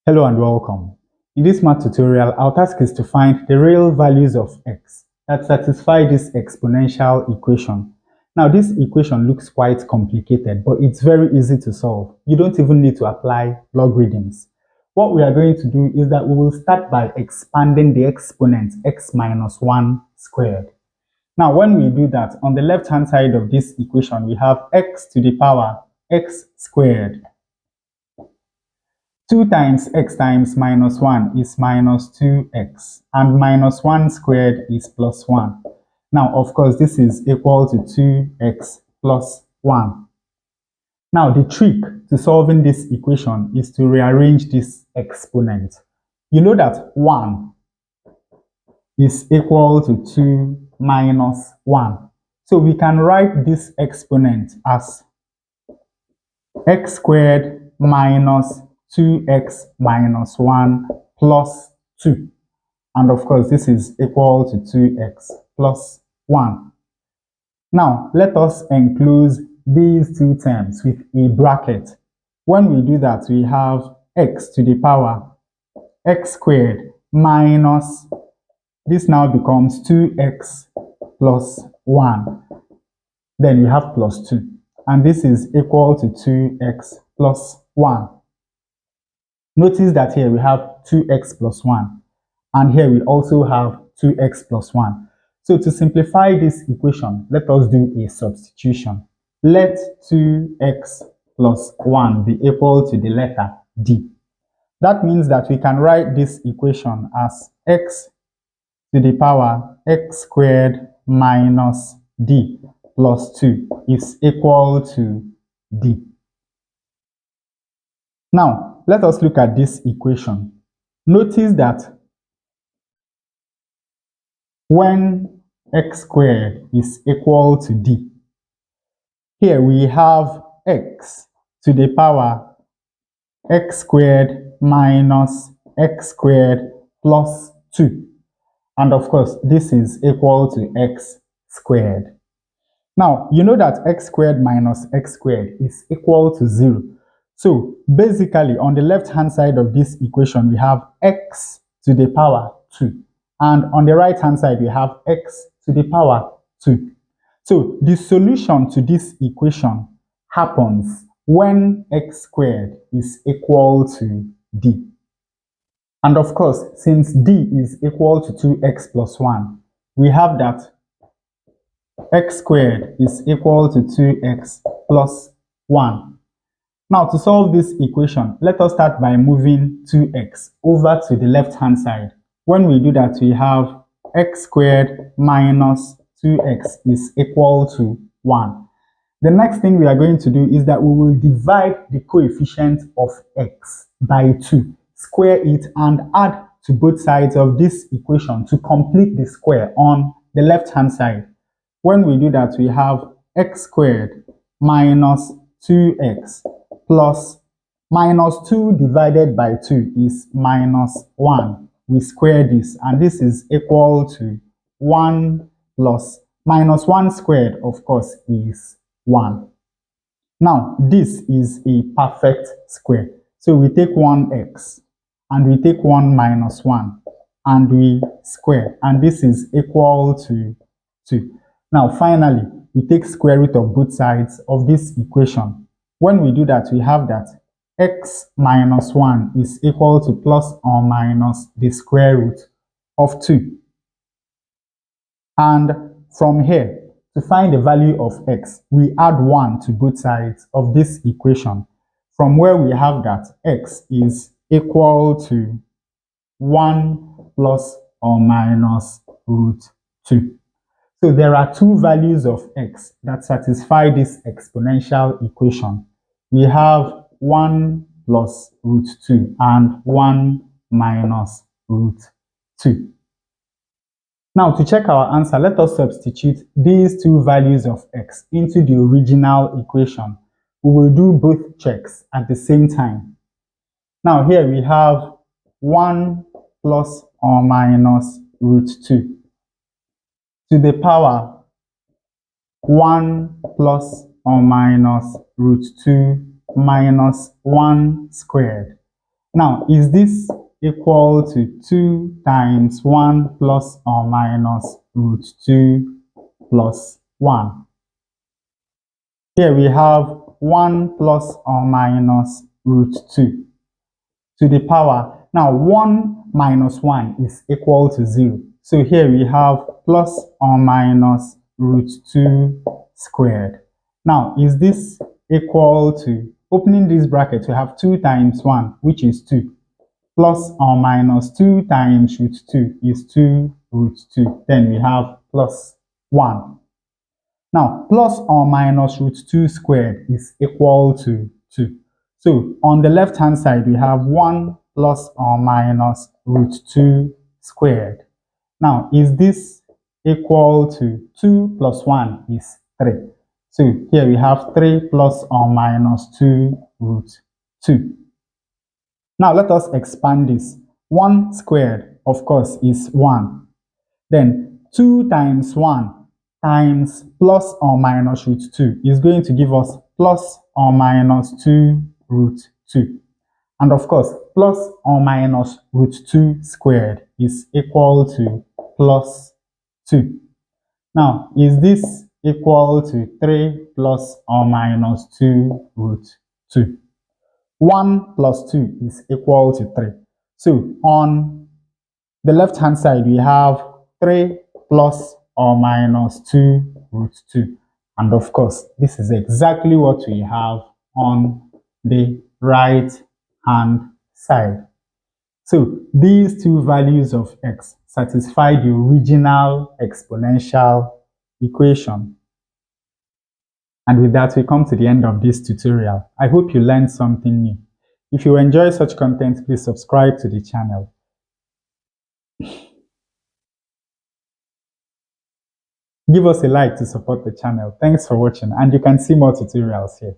Hello and welcome. In this math tutorial, our task is to find the real values of x that satisfy this exponential equation. Now, this equation looks quite complicated, but it's very easy to solve. You don't even need to apply logarithms. What we are going to do is that we will start by expanding the exponent x minus 1 squared. Now, when we do that, on the left-hand side of this equation, we have x to the power x squared. 2 times x times minus 1 is minus 2x, and minus 1 squared is plus 1. Now, of course, this is equal to 2x plus 1. Now, the trick to solving this equation is to rearrange this exponent. You know that 1 is equal to 2 minus 1. So we can write this exponent as x squared minus 2x minus 1 plus 2. And of course, this is equal to 2x plus 1. Now, let us enclose these two terms with a bracket. When we do that, we have x to the power x squared minus, this now becomes 2x plus 1. Then we have plus 2. And this is equal to 2x plus 1. Notice that here we have 2x plus 1, and here we also have 2x plus 1. So to simplify this equation, let us do a substitution. Let 2x plus 1 be equal to the letter d. That means that we can write this equation as x to the power x squared minus d plus 2 is equal to d. Now, let us look at this equation. Notice that when x squared is equal to d, here we have x to the power x squared minus x squared plus 2. And of course, this is equal to x squared. Now, you know that x squared minus x squared is equal to 0. So basically, on the left-hand side of this equation, we have x to the power 2. And on the right-hand side, we have x to the power 2. So the solution to this equation happens when x squared is equal to d. And of course, since d is equal to 2x plus 1, we have that x squared is equal to 2x plus 1. Now, to solve this equation, let us start by moving 2x over to the left-hand side. When we do that, we have x squared minus 2x is equal to 1. The next thing we are going to do is that we will divide the coefficient of x by 2, square it, and add to both sides of this equation to complete the square on the left-hand side. When we do that, we have x squared minus 2x plus minus 2 divided by 2 is minus 1. We square this, and this is equal to 1 plus minus 1 squared, of course, is 1. Now, this is a perfect square. So we take 1x, and we take 1 minus 1, and we square, and this is equal to 2. Now, finally, we take square root of both sides of this equation. When we do that, we have that x minus 1 is equal to plus or minus the square root of 2. And from here, to find the value of x, we add 1 to both sides of this equation, from where we have that x is equal to 1 plus or minus root 2. So there are two values of x that satisfy this exponential equation. We have 1 plus root 2 and 1 minus root 2. Now, to check our answer, let us substitute these two values of x into the original equation. We will do both checks at the same time. Now, here we have 1 plus or minus root 2 to the power 1 plus or minus root 2 minus 1 squared. Now, is this equal to 2 times 1 plus or minus root 2 plus 1? Here we have 1 plus or minus root 2 to the power. Now, 1 minus 1 is equal to 0. So here we have plus or minus root 2 squared. Now, is this equal to, opening this bracket, we have 2 times 1, which is 2, plus or minus 2 times root 2 is 2 root 2. Then we have plus 1. Now, plus or minus root 2 squared is equal to 2. So, on the left-hand side, we have 1 plus or minus root 2 squared. Now, is this equal to 2 plus 1 is 3? So, here we have 3 plus or minus 2 root 2. Now, let us expand this. 1 squared, of course, is 1. Then 2 times 1 times plus or minus root 2 is going to give us plus or minus 2 root 2. And of course, plus or minus root 2 squared is equal to plus 2. Now, is this equal to 3 plus or minus 2 root 2? 1 plus 2 is equal to 3. So, on the left-hand side, we have 3 plus or minus 2 root 2. And of course, this is exactly what we have on the right-hand side. So these two values of x satisfy the original exponential equation. And with that, we come to the end of this tutorial. I hope you learned something new. If you enjoy such content, please subscribe to the channel. Give us a like to support the channel. Thanks for watching, and you can see more tutorials here.